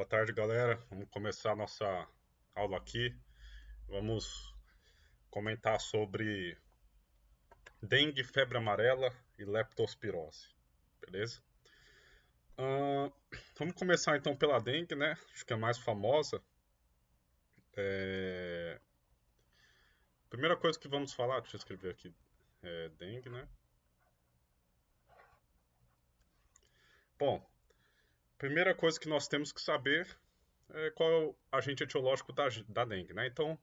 Boa tarde, galera. Vamos começar a nossa aula aqui. Vamos comentar sobre dengue, febre amarela e leptospirose, beleza? Vamos começar então pela dengue, né? Acho que é a mais famosa. Primeira coisa que vamos falar, deixa eu escrever aqui, dengue, né? Bom, primeira coisa que nós temos que saber é qual é o agente etiológico da dengue, né? Então,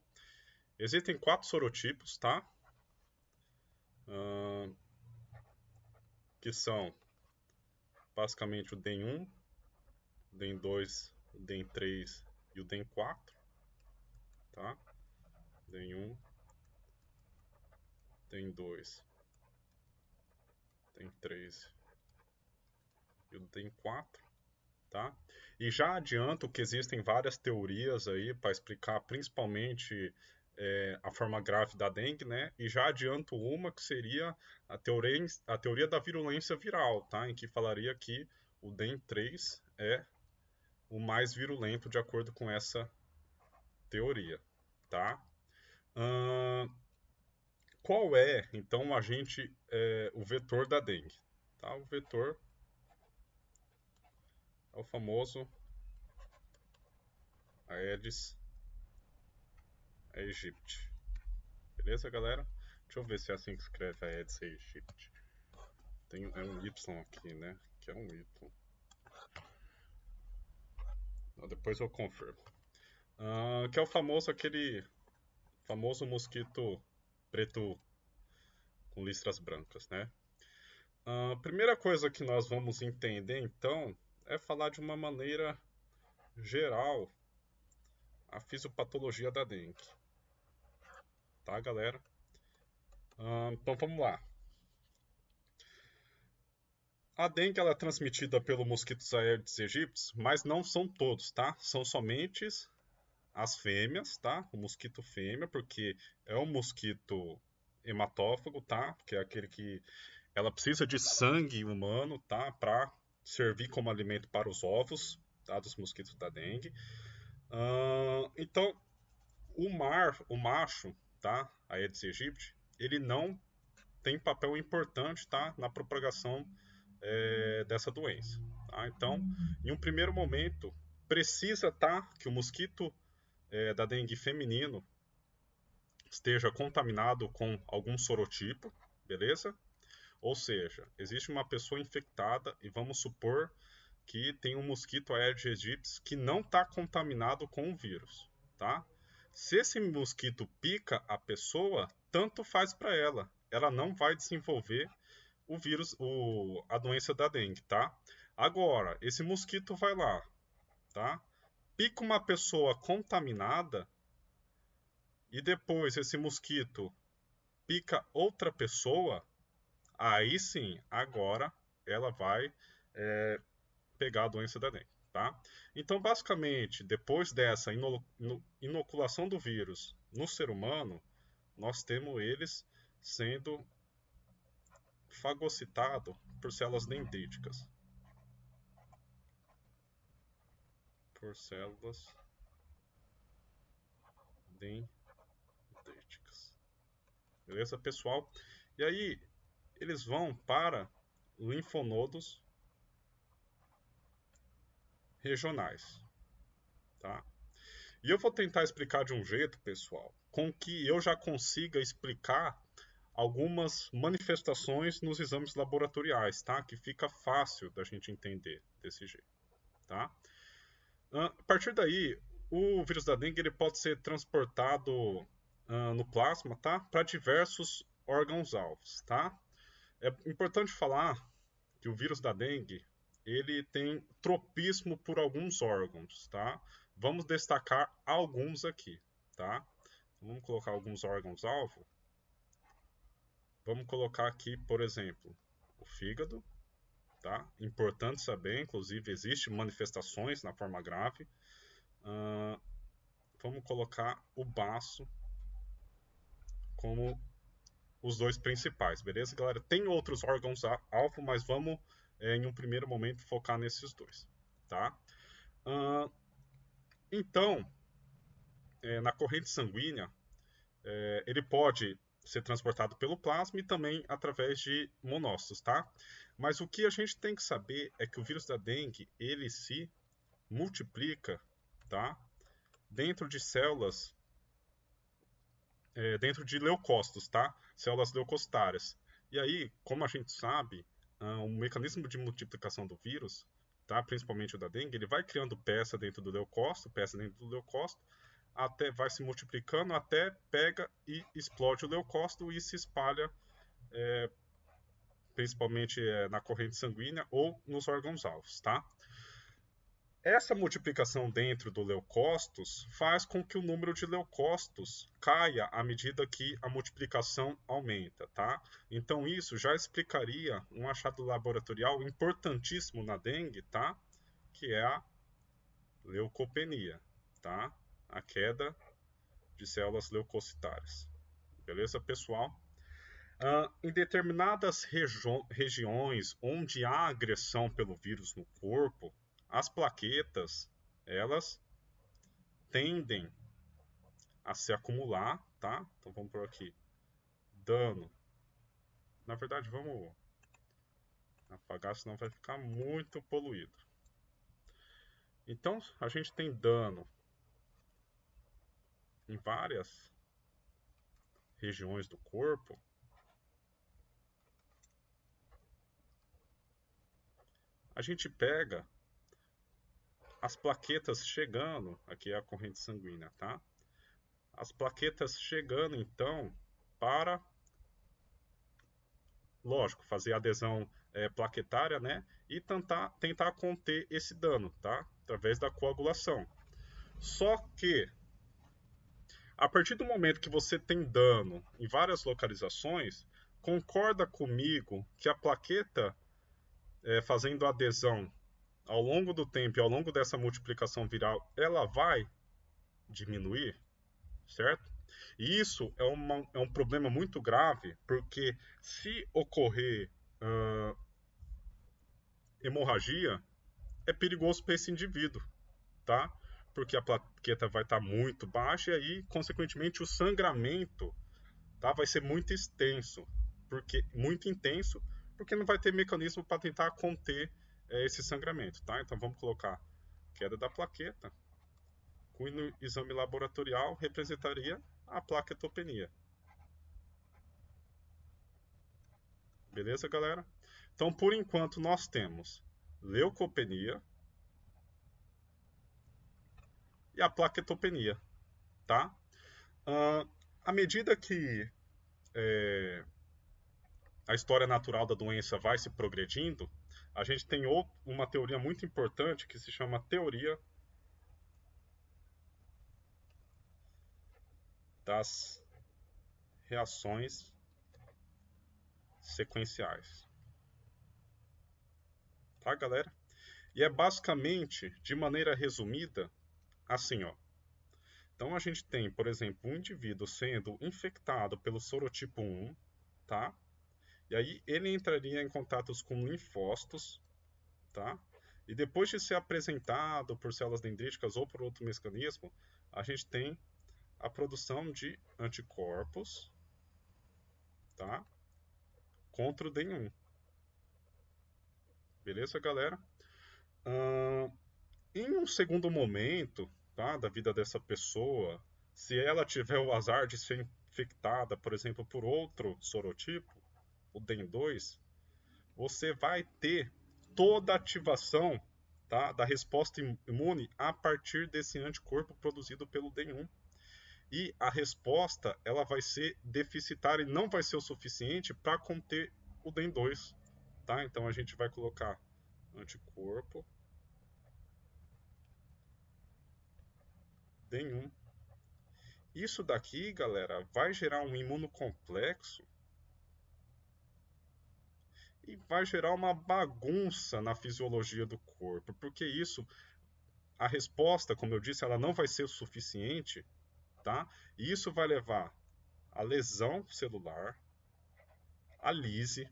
existem 4 sorotipos, tá? Que são basicamente o DEN1, o DEN2, o DEN3 e o DEN4, tá? DEN1, DEN2, DEN3 e o DEN4, tá? E já adianto que existem várias teorias aí para explicar principalmente a forma grave da dengue, né? E já adianto uma que seria a teoria da virulência viral, tá? Em que falaria que o DEN3 é o mais virulento de acordo com essa teoria, tá? Qual é, então, o vetor da dengue? Tá? O vetor é o famoso Aedes aegypti. Beleza, galera? Deixa eu ver se é assim que escreve Aedes aegypti. É um Y aqui, né? Que é um Y. Depois eu confirmo. Que é aquele famoso mosquito preto com listras brancas, né? A primeira coisa que nós vamos entender, então, é falar de uma maneira geral a fisiopatologia da dengue. Tá, galera? Então vamos lá. A dengue ela é transmitida pelo mosquito Aedes aegypti, mas não são todos, tá? São somente as fêmeas, tá? O mosquito fêmea, porque é um mosquito hematófago, tá? Que é aquele que ela precisa de sangue humano, tá? Para servir como alimento para os ovos, tá? Dos mosquitos da dengue. Então, o macho, tá? Aedes aegypti, ele não tem papel importante, tá? Na propagação dessa doença. Tá? Então, em um primeiro momento, precisa que o mosquito da dengue feminino esteja contaminado com algum sorotipo, beleza? Ou seja, existe uma pessoa infectada e vamos supor que tem um mosquito Aedes aegypti que não está contaminado com o vírus, tá? Se esse mosquito pica a pessoa, tanto faz para ela. Ela não vai desenvolver o vírus, a doença da dengue, tá? Agora, esse mosquito vai lá, tá? Pica uma pessoa contaminada e depois esse mosquito pica outra pessoa, aí sim, agora ela vai pegar a doença da dengue, tá? Então, basicamente, depois dessa inoculação do vírus no ser humano, nós temos eles sendo fagocitados por células dendríticas. Por células dendríticas. Beleza, pessoal? E aí, eles vão para linfonodos regionais, tá? E eu vou tentar explicar de um jeito, pessoal, com que eu já consiga explicar algumas manifestações nos exames laboratoriais, tá? Que fica fácil da gente entender desse jeito, tá? A partir daí, o vírus da dengue ele pode ser transportado no plasma, tá? Para diversos órgãos-alvos, tá? É importante falar que o vírus da dengue ele tem tropismo por alguns órgãos, tá? Vamos destacar alguns aqui, tá? Vamos colocar alguns órgãos-alvo. Vamos colocar aqui, por exemplo, o fígado, tá? Importante saber, inclusive, existem manifestações na forma grave. Vamos colocar o baço como os dois principais, beleza, galera? Tem outros órgãos-alvo, mas vamos, em um primeiro momento, focar nesses dois, tá? Então, na corrente sanguínea, ele pode ser transportado pelo plasma e também através de monócitos, tá? Mas o que a gente tem que saber é que o vírus da dengue, ele se multiplica, tá? Dentro de células, dentro de leucócitos, tá? Células leucocitárias. E aí, como a gente sabe, o mecanismo de multiplicação do vírus, tá? Principalmente o da dengue, ele vai criando peça dentro do leucócito, até vai se multiplicando, até pega e explode o leucócito e se espalha, principalmente na corrente sanguínea ou nos órgãos-alvos, tá? Essa multiplicação dentro do leucócitos faz com que o número de leucócitos caia à medida que a multiplicação aumenta, tá? Então isso já explicaria um achado laboratorial importantíssimo na dengue, tá? Que é a leucopenia, tá? A queda de células leucocitárias. Beleza, pessoal? Em determinadas regiões onde há agressão pelo vírus no corpo, as plaquetas, elas tendem a se acumular, tá? Então vamos por aqui. Dano. Na verdade, vamos apagar, senão vai ficar muito poluído. Então, a gente tem dano em várias regiões do corpo. A gente pega as plaquetas chegando, aqui é a corrente sanguínea, tá? As plaquetas chegando, então, para, lógico, fazer adesão plaquetária, né? E tentar conter esse dano, tá? Através da coagulação. Só que, a partir do momento que você tem dano em várias localizações, concorda comigo que a plaqueta, fazendo adesão ao longo do tempo e ao longo dessa multiplicação viral, ela vai diminuir, certo? E isso é um problema muito grave, porque se ocorrer hemorragia, é perigoso para esse indivíduo, tá? Porque a plaqueta vai estar muito baixa e aí, consequentemente, o sangramento, tá, vai ser muito extenso, muito intenso, porque não vai ter mecanismo para tentar conter esse sangramento, tá? Então vamos colocar queda da plaqueta, com o exame laboratorial representaria a plaquetopenia. Beleza, galera? Então, por enquanto, nós temos leucopenia e a plaquetopenia, tá? À medida que a história natural da doença vai se progredindo, a gente tem uma teoria muito importante que se chama teoria das reações sequenciais. Tá, galera? E é basicamente, de maneira resumida, assim, ó. Então a gente tem, por exemplo, um indivíduo sendo infectado pelo sorotipo 1, tá? E aí ele entraria em contatos com linfócitos, tá? E depois de ser apresentado por células dendríticas ou por outro mecanismo, a gente tem a produção de anticorpos, tá? Contra o DEN1. Beleza, galera? Em um segundo momento, tá, da vida dessa pessoa, se ela tiver o azar de ser infectada, por exemplo, por outro sorotipo, o DEN2, você vai ter toda a ativação, tá, da resposta imune a partir desse anticorpo produzido pelo DEN1. E a resposta, ela vai ser deficitária e não vai ser o suficiente para conter o DEN2, tá? Então a gente vai colocar anticorpo DEN1. Isso daqui, galera, vai gerar um imunocomplexo e vai gerar uma bagunça na fisiologia do corpo, porque isso, a resposta, como eu disse, ela não vai ser o suficiente, tá? E isso vai levar a lesão celular, a lise,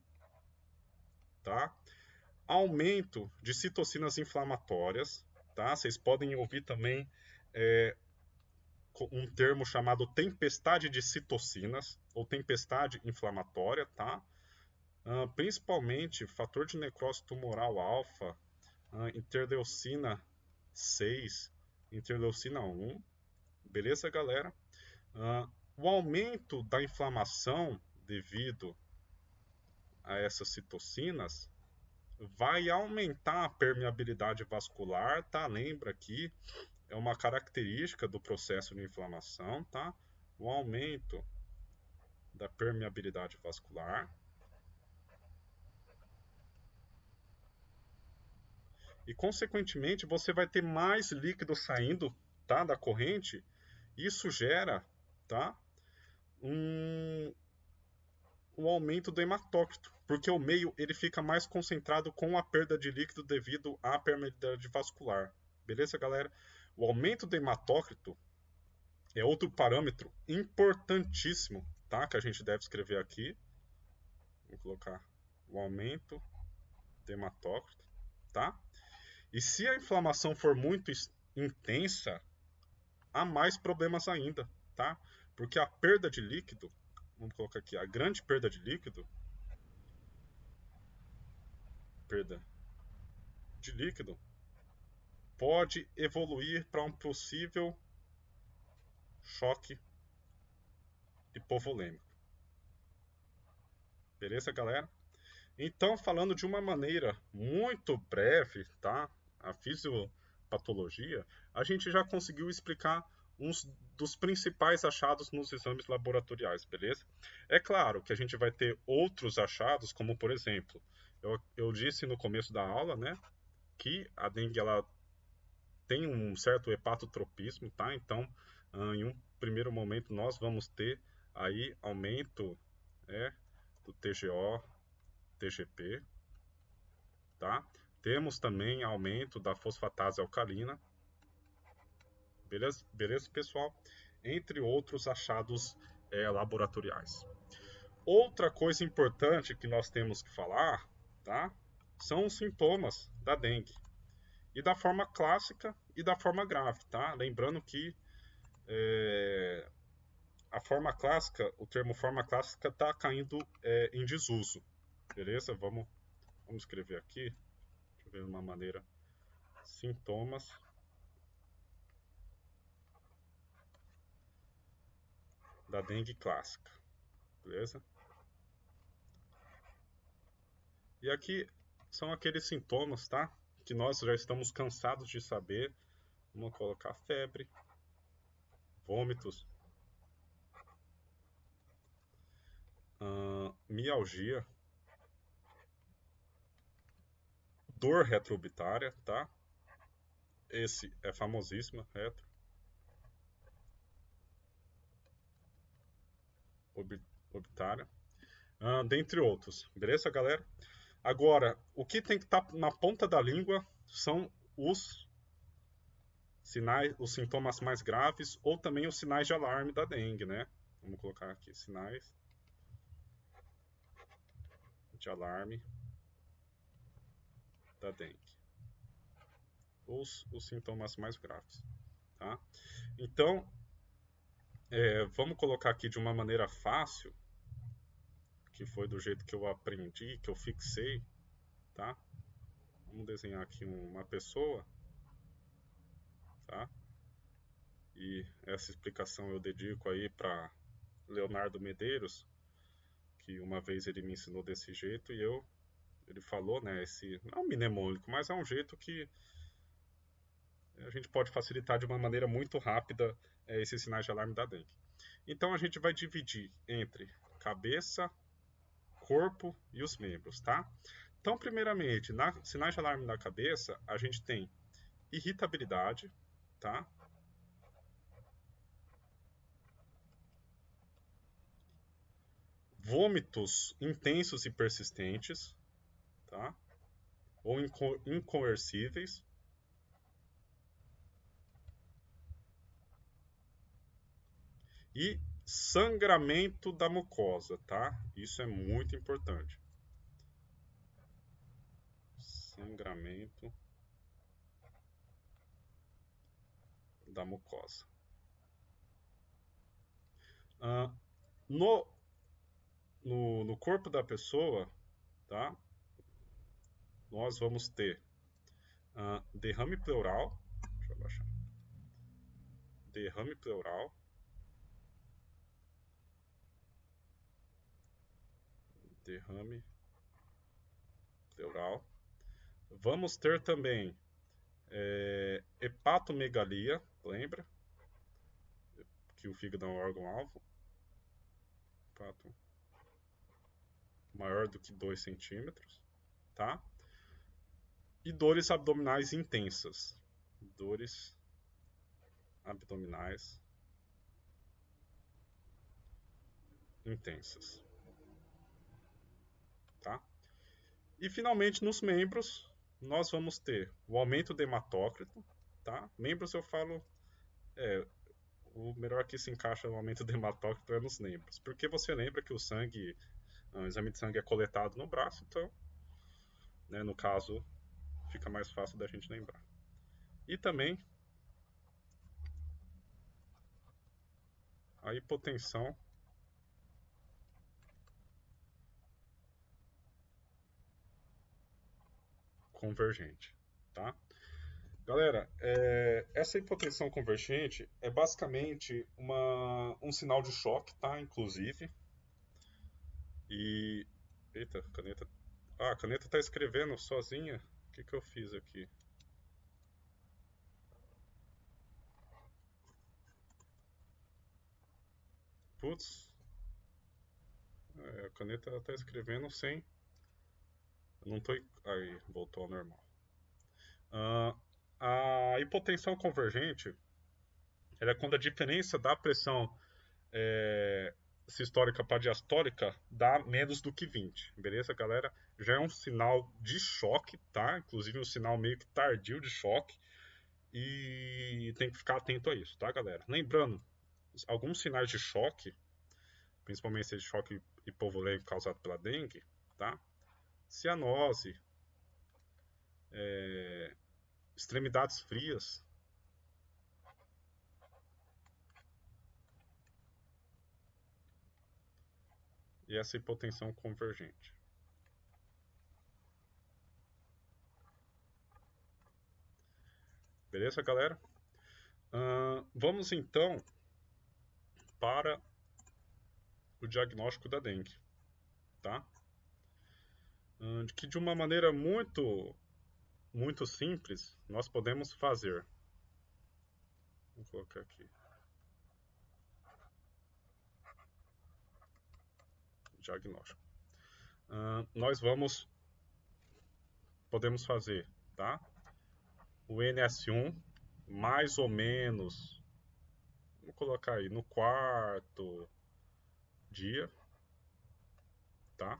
tá? Aumento de citocinas inflamatórias, tá? Vocês podem ouvir também um termo chamado tempestade de citocinas ou tempestade inflamatória, tá? Principalmente fator de necrose tumoral alfa, interleucina 6, interleucina 1, beleza, galera? O aumento da inflamação devido a essas citocinas vai aumentar a permeabilidade vascular, tá? Lembra que é uma característica do processo de inflamação, tá? O aumento da permeabilidade vascular. E, consequentemente, você vai ter mais líquido saindo, tá, da corrente. Isso gera, tá, um aumento do hematócrito, porque o meio ele fica mais concentrado com a perda de líquido devido à permeabilidade vascular. Beleza, galera? O aumento do hematócrito é outro parâmetro importantíssimo, tá, que a gente deve escrever aqui. Vou colocar o aumento do hematócrito, tá? E se a inflamação for muito intensa, há mais problemas ainda, tá? Porque a perda de líquido, vamos colocar aqui, a grande perda de líquido, pode evoluir para um possível choque hipovolêmico. Beleza, galera? Então, falando de uma maneira muito breve, tá? A fisiopatologia, a gente já conseguiu explicar uns dos principais achados nos exames laboratoriais, beleza? É claro que a gente vai ter outros achados, como por exemplo, eu disse no começo da aula, né, que a dengue ela tem um certo hepatotropismo, tá? Então, em um primeiro momento nós vamos ter aí aumento do TGO, TGP, tá? Temos também aumento da fosfatase alcalina, beleza, pessoal? Entre outros achados laboratoriais. Outra coisa importante que nós temos que falar, tá? São os sintomas da dengue. E da forma clássica e da forma grave, tá? Lembrando que a forma clássica, o termo forma clássica está caindo em desuso, beleza? Vamos escrever aqui, deixa eu ver de uma maneira, sintomas da dengue clássica, beleza? E aqui são aqueles sintomas, tá? Que nós já estamos cansados de saber. Vamos colocar febre, vômitos, mialgia, dor retroorbitária, tá? Esse é famosíssimo, retroorbitária, dentre outros. Beleza, galera? Agora, o que tem que estar na ponta da língua são os sinais, os sintomas mais graves ou também os sinais de alarme da dengue, né? Vamos colocar aqui sinais de alarme da dengue. Os sintomas mais graves, tá? Então, vamos colocar aqui de uma maneira fácil, que foi do jeito que eu aprendi, que eu fixei, tá? Vamos desenhar aqui uma pessoa, tá? E essa explicação eu dedico aí para Leonardo Medeiros, que uma vez ele me ensinou desse jeito e ele falou, né, esse não é um mnemônico, mas é um jeito que a gente pode facilitar de uma maneira muito rápida esses sinais de alarme da dengue. Então a gente vai dividir entre cabeça, corpo e os membros, tá? Então, primeiramente, sinais de alarme da cabeça, a gente tem irritabilidade, tá? Vômitos intensos e persistentes, tá? Ou incoercíveis. E sangramento da mucosa, tá? Isso é muito importante. Sangramento da mucosa. No corpo da pessoa, tá? Nós vamos ter derrame pleural. Deixa eu abaixar. Derrame pleural. Derrame pleural. Vamos ter também hepatomegalia, lembra? Que o fígado é um órgão-alvo. Hepato maior do que 2 centímetros, tá? E dores abdominais intensas. Dores abdominais intensas, tá? E finalmente nos membros nós vamos ter o aumento do hematócrito, tá? Membros eu falo, o melhor que se encaixa no aumento do hematócrito é nos membros, porque você lembra que o exame de sangue é coletado no braço, então, né, no caso, fica mais fácil da gente lembrar. E também a hipotensão convergente, tá? Galera, essa hipotensão convergente é basicamente um sinal de choque, tá? Inclusive. E. Eita, caneta. Ah, a caneta tá escrevendo sozinha. O que eu fiz aqui? Putz. A caneta tá escrevendo sem. Eu não tô. Aí, voltou ao normal. A hipotensão convergente ela é quando a diferença da pressão sistólica para diastólica dá menos do que 20, beleza, galera? Já é um sinal de choque, tá? Inclusive um sinal meio que tardio de choque e tem que ficar atento a isso, tá, galera? Lembrando, alguns sinais de choque, principalmente esse choque hipovolêmico causado pela dengue, tá? Cianose, extremidades frias, e essa hipotensão convergente. Beleza, galera? Vamos então para o diagnóstico da dengue, tá? Que de uma maneira muito simples nós podemos fazer. Vou colocar aqui. Diagnóstico. Nós podemos fazer, tá? O NS1 mais ou menos, vou colocar aí no quarto dia, tá?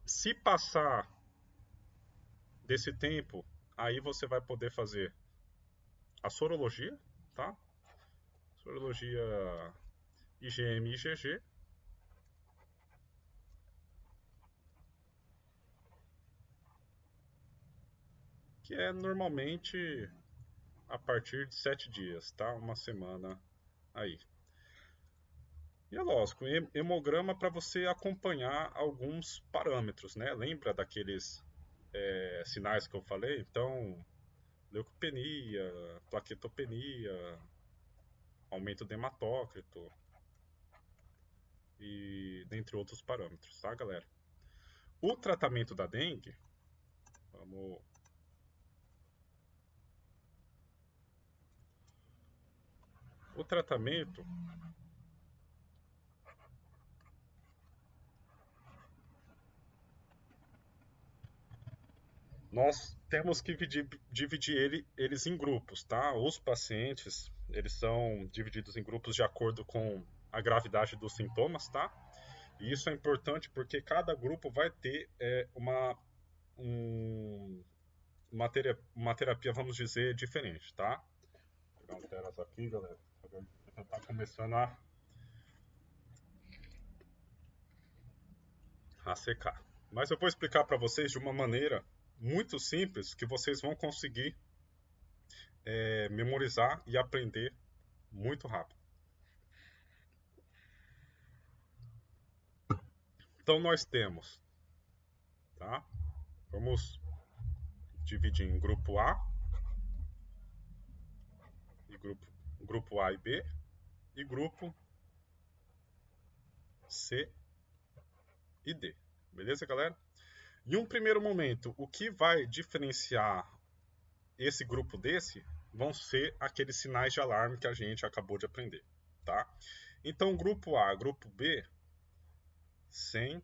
Se passar desse tempo, aí você vai poder fazer a sorologia, tá? Sorologia IgM e IgG. Que é normalmente a partir de 7 dias, tá? Uma semana aí. E é lógico, hemograma para você acompanhar alguns parâmetros, né? Lembra daqueles sinais que eu falei? Então, leucopenia, plaquetopenia, aumento do hematócrito e dentre outros parâmetros, tá, galera? O tratamento da dengue, vamos... O tratamento nós temos que dividir eles em grupos, tá? Os pacientes, eles são divididos em grupos de acordo com a gravidade dos sintomas, tá? E isso é importante porque cada grupo vai ter uma terapia, vamos dizer, diferente, tá? Vou pegar umas telas aqui, galera. Já tá começando a secar. Mas eu vou explicar para vocês de uma maneira muito simples que vocês vão conseguir memorizar e aprender muito rápido. Então nós temos, tá? Vamos dividir em grupo A e grupo A e B e grupo C e D. Beleza, galera? Em um primeiro momento, o que vai diferenciar esse grupo desse vão ser aqueles sinais de alarme que a gente acabou de aprender, tá? Então, grupo A, grupo B, sem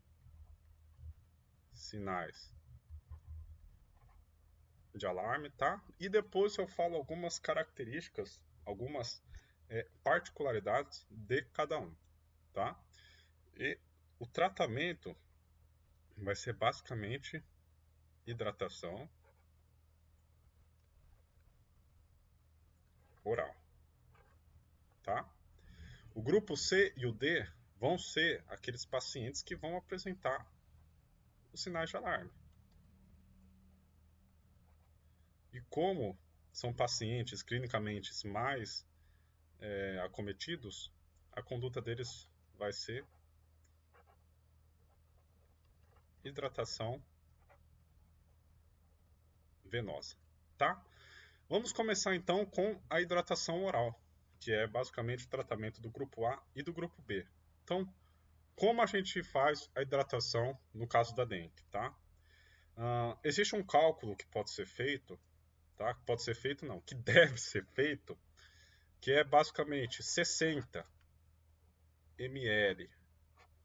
sinais de alarme, tá? E depois eu falo algumas características, algumas particularidades de cada um, tá? E o tratamento vai ser basicamente hidratação oral, tá? O grupo C e o D vão ser aqueles pacientes que vão apresentar os sinais de alarme. E como são pacientes clinicamente mais acometidos, a conduta deles vai ser hidratação venosa, tá? Vamos começar então com a hidratação oral, que é basicamente o tratamento do grupo A e do grupo B. Então, como a gente faz a hidratação no caso da dengue, tá? Existe um cálculo que pode ser feito, tá? Pode ser feito não, que deve ser feito, que é basicamente 60 ml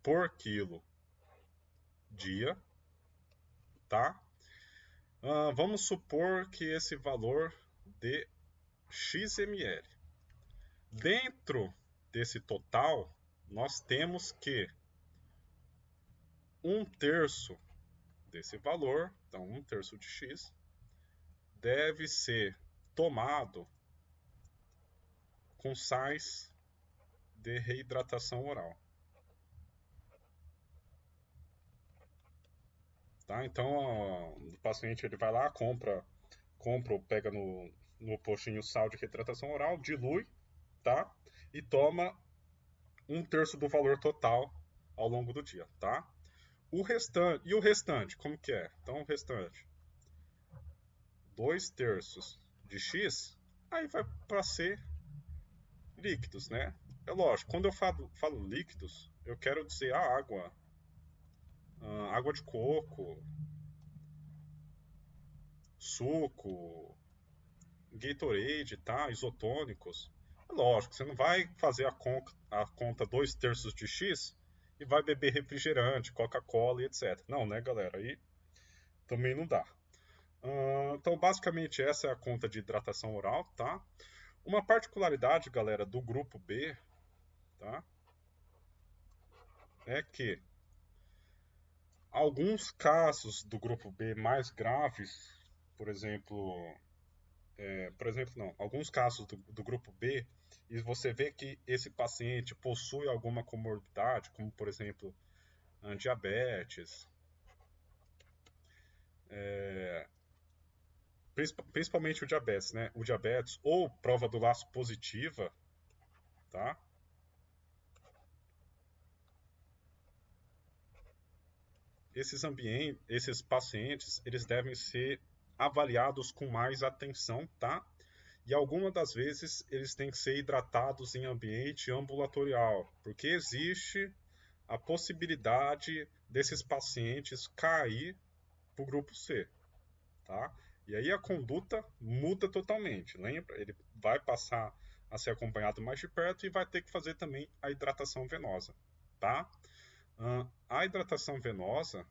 por quilo dia, tá? Vamos supor que esse valor dê x ml. Dentro desse total, nós temos que 1/3 desse valor, então 1/3 de x, deve ser tomado com sais de reidratação oral. Tá? Então, o paciente ele vai lá, compra ou pega no postinho sal de reidratação oral, dilui, tá? E toma 1/3 do valor total ao longo do dia, tá? E o restante, como que é? Então, o restante, 2/3 de X, aí vai para ser líquidos, né? É lógico, quando eu falo líquidos, eu quero dizer a água, água de coco, suco, Gatorade, tá? Isotônicos. É lógico, você não vai fazer a conta 2/3 de X e vai beber refrigerante, Coca-Cola e etc. Não, né, galera? Aí também não dá. Então, basicamente, essa é a conta de hidratação oral, tá? Uma particularidade, galera, do grupo B, tá? É que alguns casos do grupo B mais graves, por exemplo, não, alguns casos do grupo B, e você vê que esse paciente possui alguma comorbidade, como por exemplo, diabetes, principalmente o diabetes, né? O diabetes ou prova do laço positiva, tá? Esses pacientes, eles devem ser avaliados com mais atenção, tá? E algumas das vezes eles têm que ser hidratados em ambiente ambulatorial, porque existe a possibilidade desses pacientes cair para o grupo C, tá? E aí a conduta muda totalmente, lembra? Ele vai passar a ser acompanhado mais de perto e vai ter que fazer também a hidratação venosa, tá? A hidratação venosa,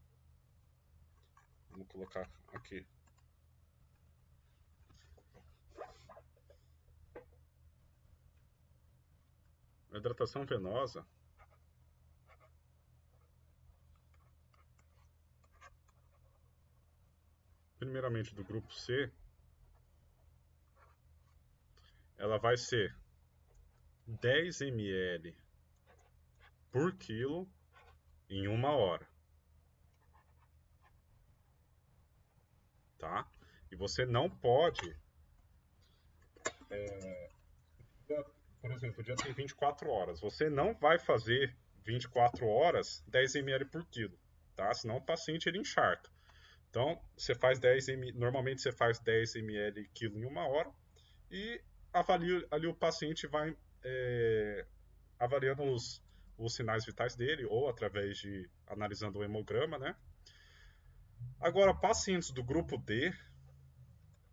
vamos colocar aqui. A hidratação venosa, primeiramente do grupo C, ela vai ser 10 ml por quilo em 1 hora, tá? E você não pode Por exemplo, o dia tem 24 horas. Você não vai fazer 24 horas 10 ml por quilo, tá? Senão o paciente ele encharca. Então, você faz 10 ml, normalmente você faz 10 ml quilo em uma hora e avalia ali o paciente vai avaliando os sinais vitais dele ou através de analisando o hemograma, né? Agora, pacientes do grupo D,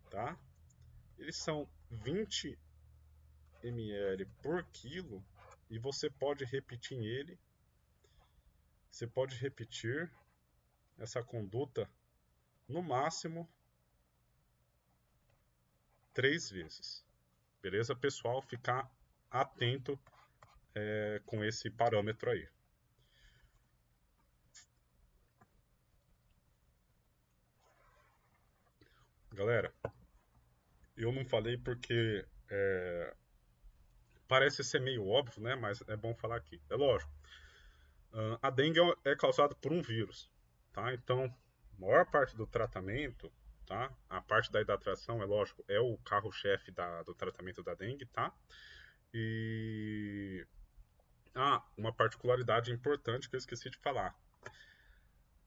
tá? Eles são 20 ml por quilo e você pode repetir ele. Você pode repetir essa conduta no máximo 3 vezes. Beleza, pessoal? Ficar atento com esse parâmetro aí. Galera, eu não falei porque parece ser meio óbvio, né? Mas é bom falar aqui. É lógico. A dengue é causada por um vírus, tá? Então, a maior parte do tratamento, tá? A parte da hidratação, é lógico, é o carro-chefe do tratamento da dengue, tá? E uma particularidade importante que eu esqueci de falar.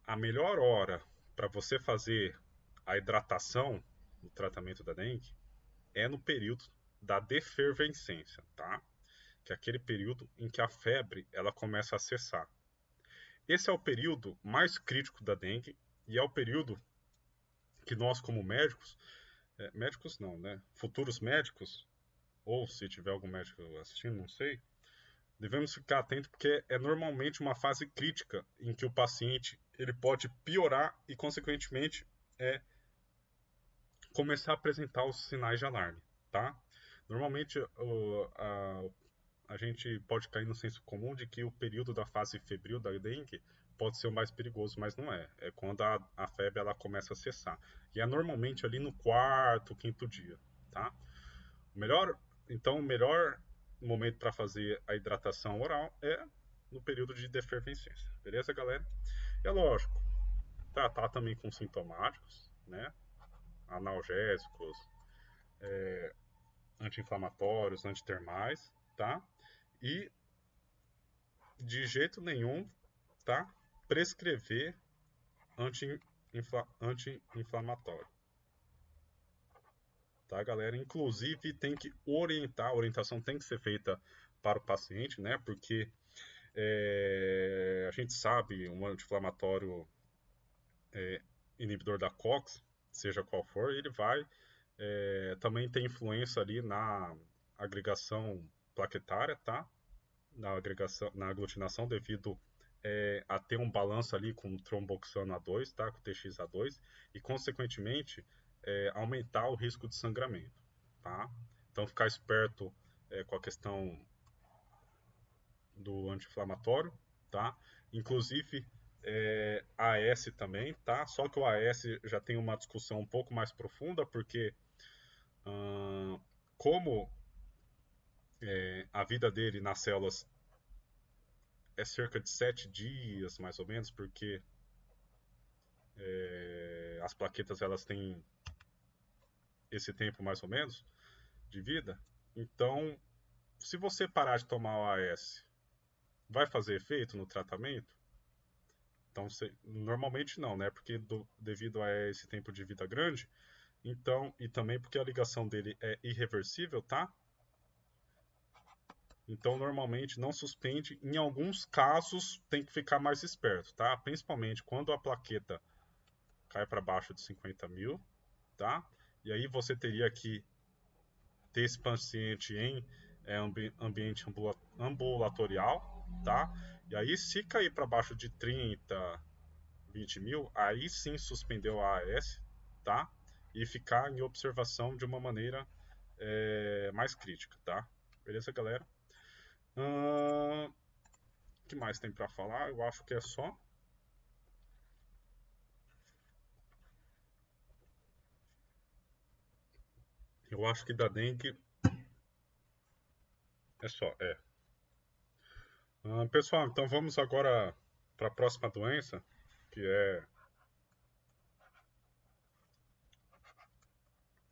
A melhor hora para você fazer a hidratação no tratamento da dengue é no período da defervescência, tá? Que é aquele período em que a febre ela começa a cessar. Esse é o período mais crítico da dengue e é o período que nós, como médicos, médicos não, né? Futuros médicos, ou se tiver algum médico assistindo, não sei, devemos ficar atentos porque é normalmente uma fase crítica em que o paciente ele pode piorar e, consequentemente, começar a apresentar os sinais de alarme, tá? Normalmente a gente pode cair no senso comum de que o período da fase febril da dengue pode ser o mais perigoso, mas não é. É quando a febre ela começa a cessar. E é normalmente ali no quarto, quinto dia, tá? Então, o melhor momento para fazer a hidratação oral é no período de defervescência. Beleza, galera? E é lógico, tratar também com sintomáticos, né? Analgésicos, anti-inflamatórios, antitermais, tá? E de jeito nenhum, tá? Prescrever anti-inflamatório. Tá, galera? Inclusive, tem que a orientação tem que ser feita para o paciente, né? Porque a gente sabe, um anti-inflamatório inibidor da COX, seja qual for, ele vai também ter influência ali na agregação plaquetária, tá? Na aglutinação devido a ter um balanço ali com o tromboxano A2, tá? Com o TXA2 e consequentemente aumentar o risco de sangramento, tá? Então ficar esperto com a questão do anti-inflamatório, tá? Inclusive AS também, tá? Só que o AS já tem uma discussão um pouco mais profunda porque como a vida dele nas células é cerca de 7 dias, mais ou menos, porque as plaquetas elas têm esse tempo mais ou menos de vida. Então, se você parar de tomar o AS, vai fazer efeito no tratamento? Então, normalmente não, né? Porque devido a esse tempo de vida grande, então, e também porque a ligação dele é irreversível, tá? Então, normalmente não suspende. Em alguns casos, tem que ficar mais esperto, tá? Principalmente quando a plaqueta cai para baixo de 50 mil, tá? E aí você teria que ter esse paciente em ambiente ambulatorial, tá? E aí, se cair para baixo de 30, 20 mil, aí sim suspendeu a AS, tá? E ficar em observação de uma maneira mais crítica, tá? Beleza, galera? O que mais tem para falar? Eu acho que é só. Eu acho que da dengue é só. Pessoal, então vamos agora para a próxima doença, que é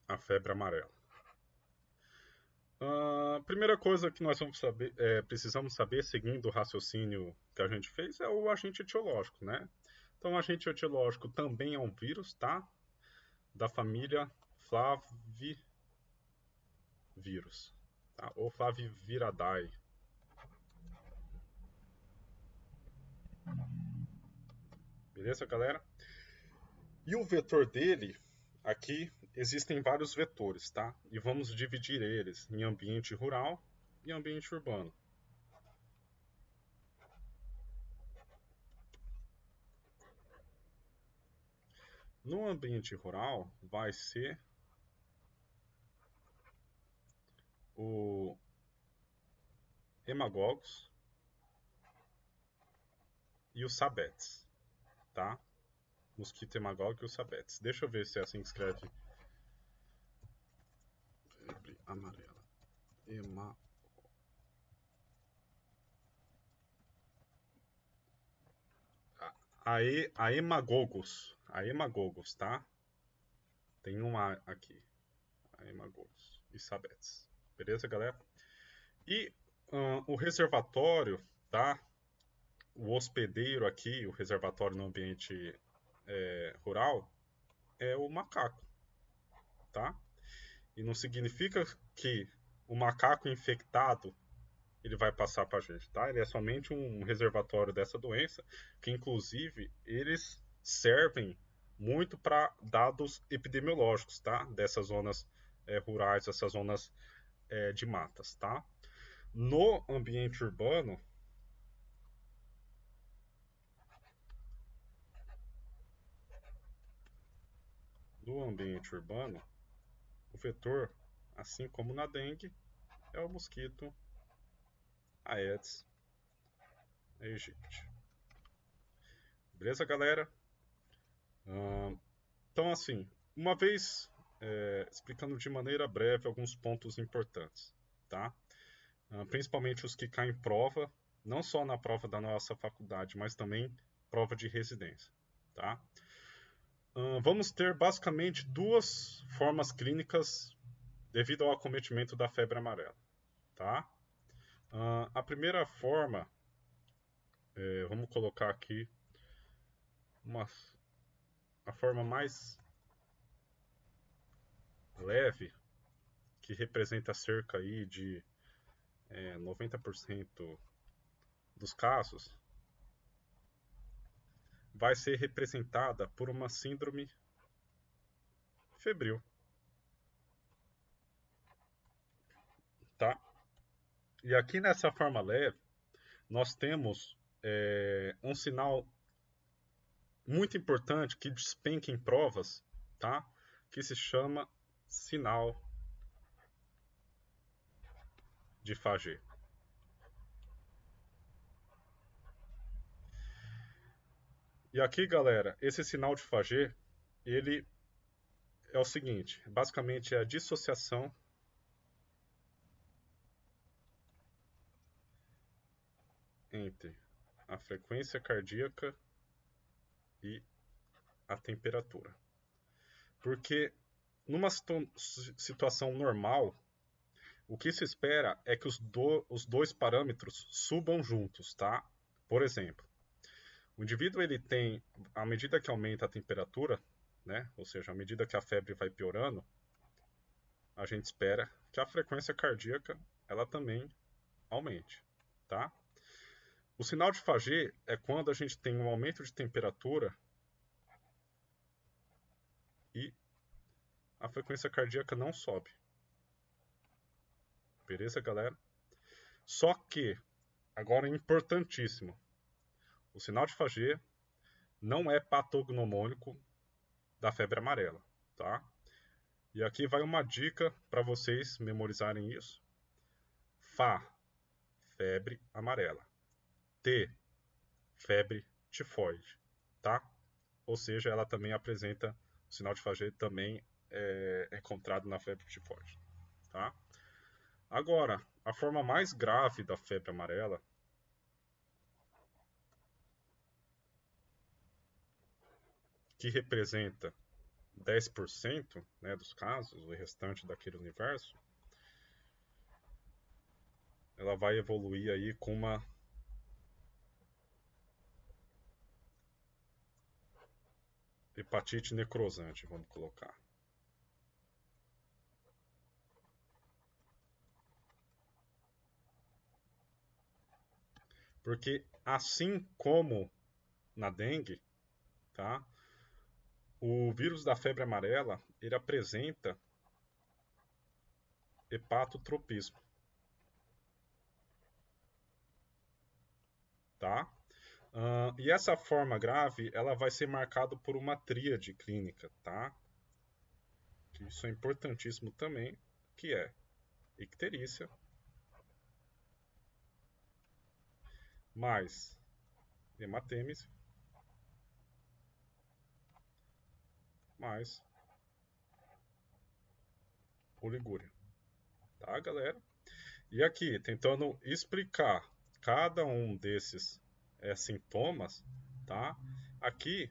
a febre amarela. primeira coisa que nós vamos saber, precisamos saber, seguindo o raciocínio que a gente fez, é o agente etiológico, né? Então, o agente etiológico também é um vírus, tá? Da família Flavivírus, tá? Ou Flaviviridae. Beleza, galera? E o vetor dele, aqui existem vários vetores, tá? E vamos dividir eles em ambiente rural e ambiente urbano. No ambiente rural, vai ser o hemagogos e os sabetes, tá? Mosquito hemagog e os sabetes. Deixa eu ver se é assim que escreve. Febre amarela. A hemagogos. A hemagogos, tá? Tem um A aqui. A hemagogos e sabetes. Beleza, galera? E o reservatório, tá? O hospedeiro aqui, o reservatório no ambiente rural, é o macaco, tá? E não significa que o macaco infectado ele vai passar para a gente, tá? Ele é somente um reservatório dessa doença, que inclusive eles servem muito para dados epidemiológicos, tá? Dessas zonas rurais, essas zonas de matas, tá? No ambiente urbano, o vetor, assim como na dengue, é o mosquito Aedes aegypti. Beleza, galera? Então, assim, uma vez explicando de maneira breve alguns pontos importantes, tá? Principalmente os que caem em prova, não só na prova da nossa faculdade, mas também prova de residência, tá? Vamos ter basicamente duas formas clínicas devido ao acometimento da febre amarela, tá? A primeira forma, vamos colocar aqui a forma mais leve, que representa cerca aí de 90% dos casos, vai ser representada por uma síndrome febril, tá? E aqui nessa forma leve, nós temos um sinal muito importante que despenca em provas, tá? Que se chama sinal de Fagé. E aqui, galera, esse sinal de Fagé, ele é o seguinte, basicamente é a dissociação entre a frequência cardíaca e a temperatura. Porque numa situação normal, o que se espera é que os dois parâmetros subam juntos, tá? Por exemplo, o indivíduo ele tem, à medida que aumenta a temperatura, né? Ou seja, à medida que a febre vai piorando, a gente espera que a frequência cardíaca ela também aumente, tá? O sinal de Fagé é quando a gente tem um aumento de temperatura e a frequência cardíaca não sobe. Beleza, galera? Só que, agora é importantíssimo, o sinal de Fagé não é patognomônico da febre amarela, tá? E aqui vai uma dica para vocês memorizarem isso. Fá, febre amarela. T, febre tifoide, tá? Ou seja, ela também apresenta o sinal de Fagé também é encontrado na febre tifoide, tá? Agora, a forma mais grave da febre amarela que representa 10%, né, dos casos, o restante daquele universo, ela vai evoluir aí com uma hepatite necrosante, vamos colocar. Porque assim como na dengue, tá? O vírus da febre amarela, ele apresenta hepatotropismo, tá? E essa forma grave, ela vai ser marcada por uma tríade clínica, tá? Isso é importantíssimo também, que é icterícia, mais hematêmese, mais oligúria, tá, galera? E aqui, tentando explicar cada um desses sintomas, tá? Aqui,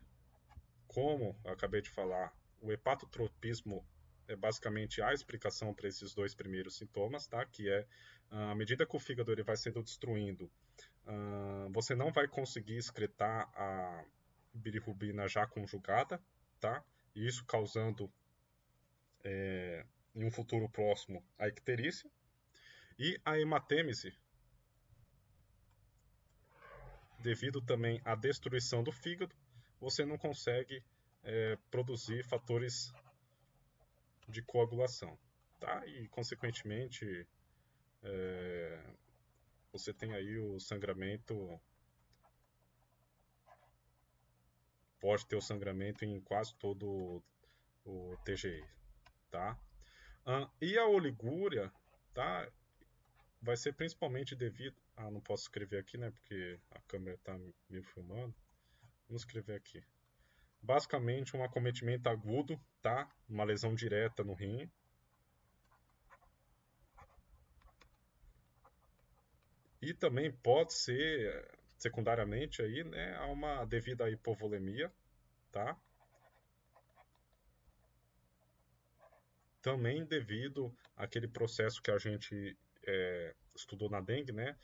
como eu acabei de falar, o hepatotropismo é basicamente a explicação para esses dois primeiros sintomas, tá? Que é, à medida que o fígado ele vai sendo destruindo, você não vai conseguir excretar a bilirrubina já conjugada, tá? E isso causando, em um futuro próximo, a icterícia. E a hematêmese, devido também à destruição do fígado, você não consegue produzir fatores de coagulação, tá? E consequentemente você tem aí o sangramento, pode ter o sangramento em quase todo o TGI, tá? E a oligúria, tá? Vai ser principalmente devido, não posso escrever aqui, né? Porque a câmera está me filmando. Vamos escrever aqui. Basicamente um acometimento agudo, tá? Uma lesão direta no rim. E também pode ser, secundariamente, aí, né, a uma devida hipovolemia, tá? Também devido àquele processo que a gente estudou na dengue, né?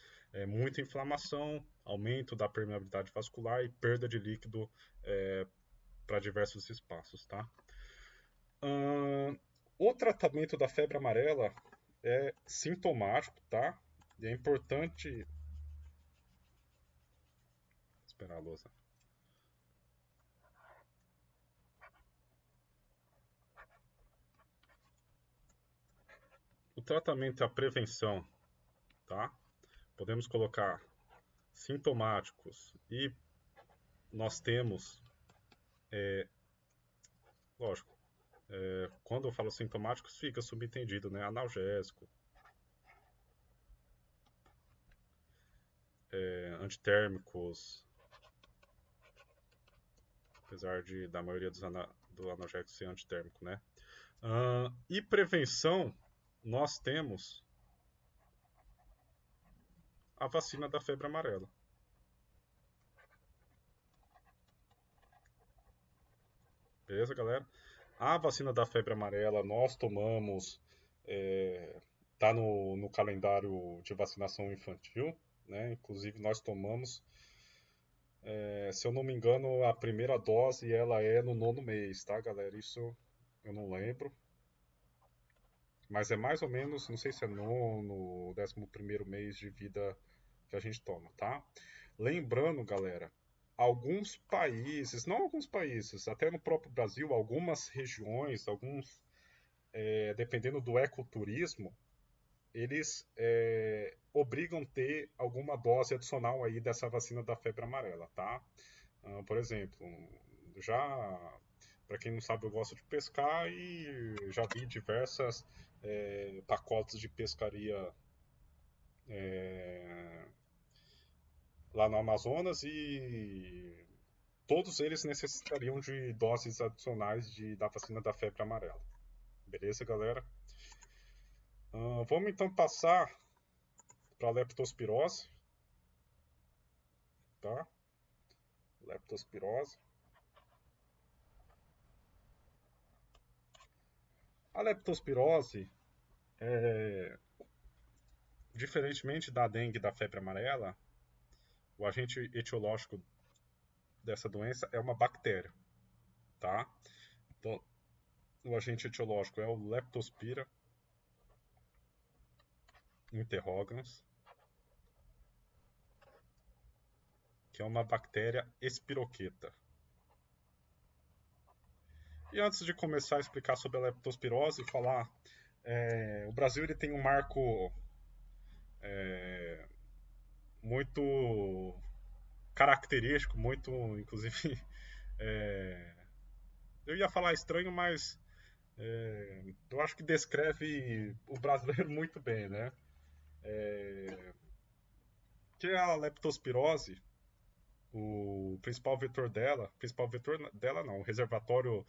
Muita inflamação, aumento da permeabilidade vascular e perda de líquido para diversos espaços, tá? O tratamento da febre amarela é sintomático, tá? E é importante. Esperar a lousa. O tratamento e a prevenção, tá? Podemos colocar sintomáticos e nós temos, lógico, quando eu falo sintomáticos fica subentendido, né? Analgésico, antitérmicos, apesar da maioria do analgésico ser antitérmico, né? E prevenção, nós temos a vacina da febre amarela. Beleza, galera? A vacina da febre amarela nós tomamos, tá no calendário de vacinação infantil, né? Inclusive nós tomamos, se eu não me engano, a primeira dose ela é no 9º mês, tá, galera? Isso eu não lembro. Mas é mais ou menos, não sei se é no 11º mês de vida que a gente toma, tá? Lembrando, galera, alguns países, não alguns países, até no próprio Brasil, algumas regiões, dependendo do ecoturismo, eles obrigam ter alguma dose adicional aí dessa vacina da febre amarela, tá? Por exemplo, já para quem não sabe, eu gosto de pescar e já vi diversas pacotes de pescaria lá no Amazonas e todos eles necessitariam de doses adicionais da vacina da febre amarela. Beleza, galera? Vamos então passar para a leptospirose, tá? Leptospirose. A leptospirose diferentemente da dengue e da febre amarela, o agente etiológico dessa doença é uma bactéria, tá? Então, o agente etiológico é o Leptospira interrogans, que é uma bactéria espiroqueta. E antes de começar a explicar sobre a leptospirose, falar, o Brasil ele tem um marco muito característico, muito, inclusive, é, eu ia falar estranho, mas eu acho que descreve o brasileiro muito bem, né? Que é a leptospirose, o principal vetor dela não, o reservatório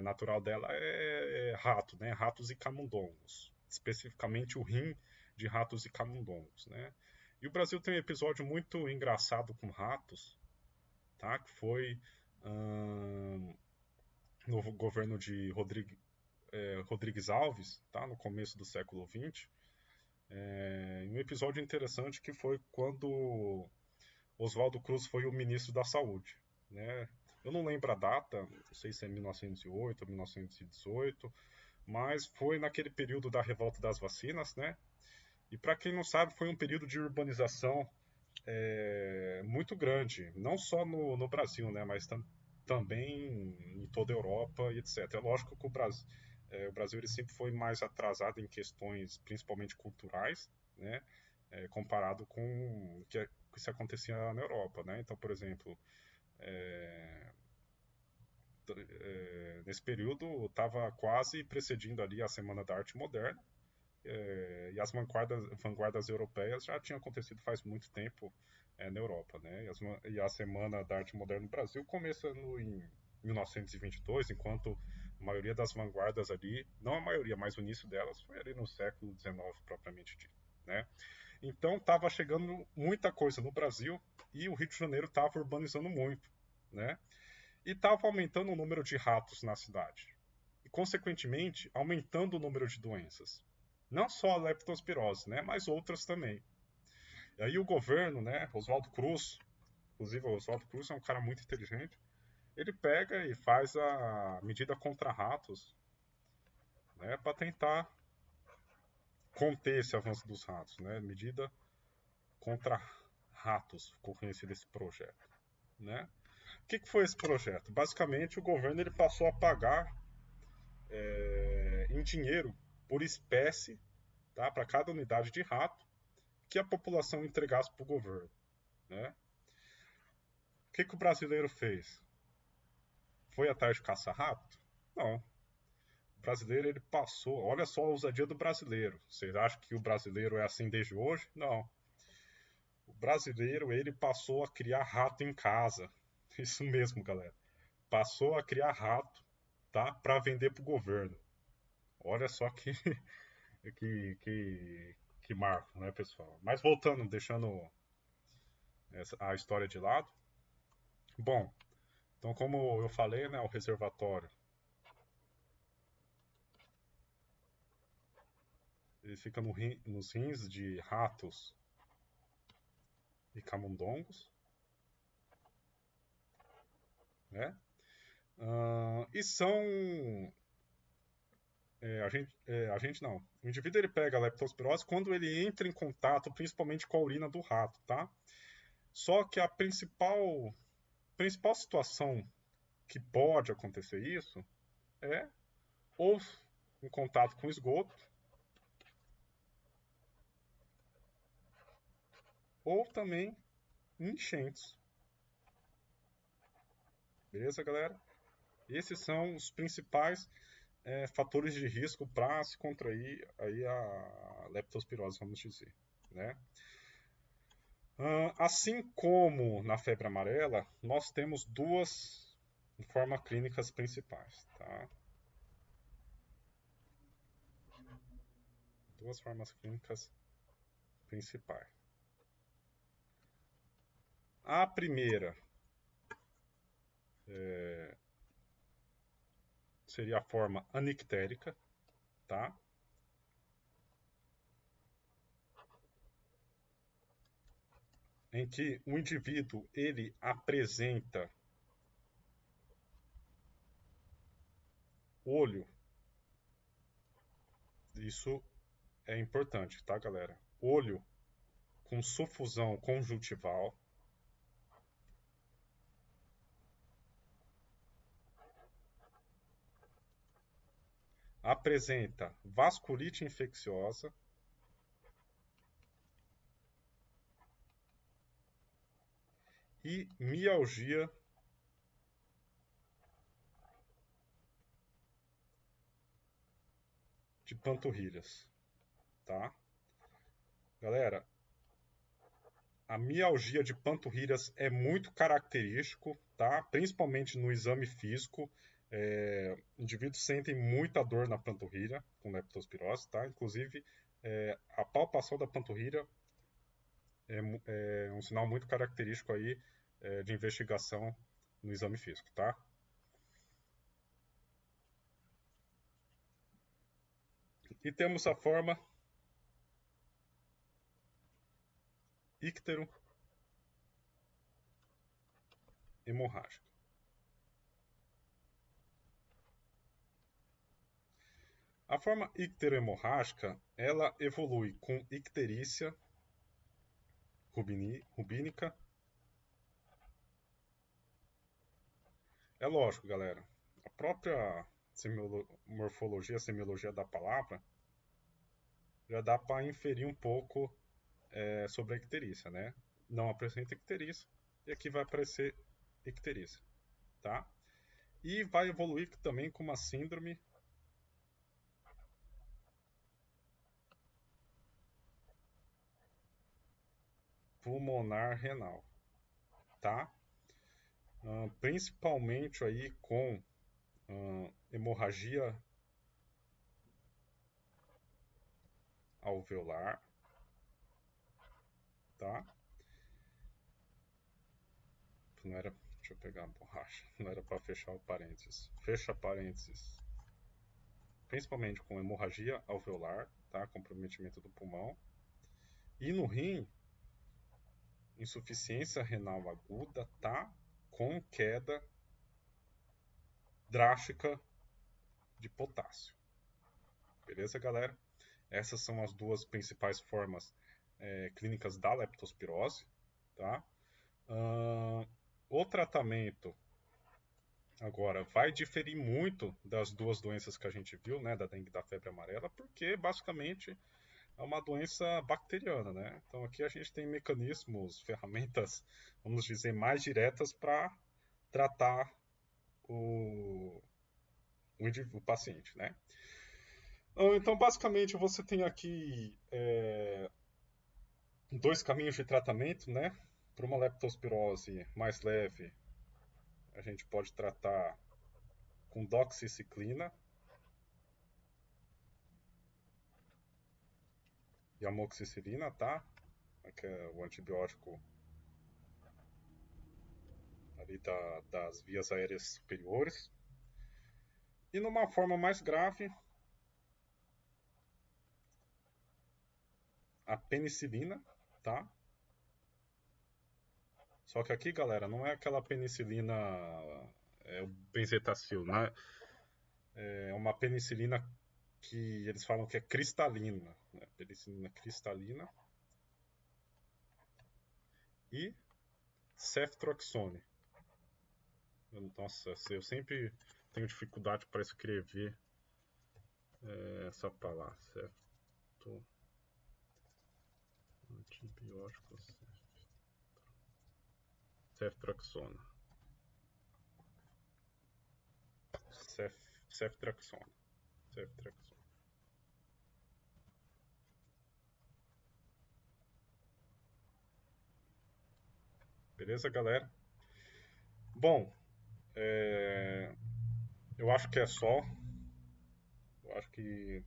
natural dela é rato, né? Ratos e camundongos, especificamente o rim de ratos e camundongos, né? E o Brasil tem um episódio muito engraçado com ratos, tá? Que foi no governo de Rodrigues Alves, tá? No começo do século XX. Um episódio interessante que foi quando Oswaldo Cruz foi o ministro da Saúde, né? Eu não lembro a data, não sei se é 1908 ou 1918, mas foi naquele período da revolta das vacinas, né? E para quem não sabe, foi um período de urbanização muito grande, não só no Brasil, né? Mas também em toda a Europa e etc. É lógico que o Brasil ele sempre foi mais atrasado em questões, principalmente culturais, né? Comparado com o que isso acontecia na Europa, né? Então, por exemplo, nesse período estava quase precedindo ali a Semana da Arte Moderna, e as vanguardas europeias já tinham acontecido faz muito tempo na Europa, né? E a Semana da Arte Moderna no Brasil começa em 1922, enquanto a maioria das vanguardas ali, não a maioria, mas o início delas foi ali no século XIX propriamente dito, né? Então estava chegando muita coisa no Brasil e o Rio de Janeiro estava urbanizando muito, né? E estava aumentando o número de ratos na cidade. E, consequentemente, aumentando o número de doenças. Não só a leptospirose, né? Mas outras também. E aí o governo, né? Oswaldo Cruz, inclusive o Oswaldo Cruz é um cara muito inteligente, ele pega e faz a medida contra ratos, né? Para tentar conter esse avanço dos ratos, né? Medida contra ratos, ficou conhecido esse projeto, né? O que foi esse projeto? Basicamente, o governo ele passou a pagar em dinheiro por espécie, tá, para cada unidade de rato que a população entregasse para o governo, né? O que o brasileiro fez? Foi atrás de caçar rato? Não. O brasileiro ele passou. Olha só a ousadia do brasileiro. Vocês acham que o brasileiro é assim desde hoje? Não. O brasileiro ele passou a criar rato em casa. Isso mesmo, galera. Passou a criar rato, tá, para vender para o governo. Olha só que, que, que marco, né, pessoal? Mas voltando, deixando a história de lado. Bom, então como eu falei, né, o reservatório ele fica nos rins de ratos e camundongos, né? E são a gente não. O indivíduo ele pega a leptospirose quando ele entra em contato, principalmente com a urina do rato, tá? Só que a principal situação que pode acontecer isso é ou em contato com esgoto, ou também enchentes. Beleza, galera? Esses são os principais fatores de risco para se contrair aí a leptospirose, vamos dizer, né? Assim como na febre amarela, nós temos duas formas clínicas principais, tá? Duas formas clínicas principais. A primeira seria a forma anictérica, tá? em que o indivíduo ele apresenta olho, isso é importante, tá, galera? Olho com sufusão conjuntival, apresenta vasculite infecciosa e mialgia de panturrilhas, tá? Galera, a mialgia de panturrilhas é muito característico, tá? Principalmente no exame físico. Indivíduos sentem muita dor na panturrilha com leptospirose, tá? Inclusive, a palpação da panturrilha é um sinal muito característico aí de investigação no exame físico, tá? E temos a forma íctero hemorrágica. A forma icterohemorrágica, ela evolui com icterícia rubínica. É lógico, galera. A própria morfologia, semiologia da palavra já dá para inferir um pouco sobre a icterícia, né? Não apresenta icterícia e aqui vai aparecer icterícia, tá? E vai evoluir também com uma síndrome pulmonar renal, tá? Principalmente aí com hemorragia alveolar, tá? Não era, deixa eu pegar a borracha, não era para fechar o parênteses. Fecha parênteses. Principalmente com hemorragia alveolar, tá? Comprometimento do pulmão. E no rim, insuficiência renal aguda, tá? Com queda drástica de potássio. Beleza, galera? Essas são as duas principais formas clínicas da leptospirose, tá? O tratamento agora vai diferir muito das duas doenças que a gente viu, né, da dengue e da febre amarela, porque basicamente é uma doença bacteriana, né? Então aqui a gente tem mecanismos, ferramentas, vamos dizer, mais diretas para tratar o paciente, né? Então basicamente você tem aqui dois caminhos de tratamento, né? Para uma leptospirose mais leve, a gente pode tratar com doxiciclina e amoxicilina, tá? Que é o antibiótico ali das vias aéreas superiores. E numa forma mais grave, a penicilina, tá? Só que aqui, galera, não é aquela penicilina, o benzetacil, né? É uma penicilina que eles falam que é cristalina, né? Penicilina cristalina e ceftroxone. Nossa, eu sempre tenho dificuldade para escrever essa palavra, certo? Antibióticos, ceftroxona. Ceftraxona. Ceftraxona. Beleza, galera? Bom, eu acho que é só. Eu acho que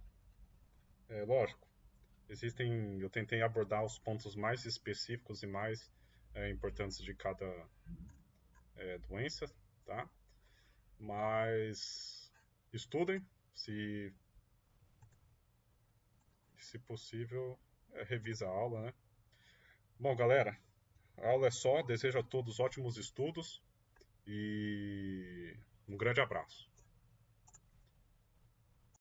é lógico. Eu tentei abordar os pontos mais específicos e mais importantes de cada doença, tá? Mas estudem, se possível, revisa a aula, né? Bom, galera, A aula é só. Desejo a todos ótimos estudos e um grande abraço.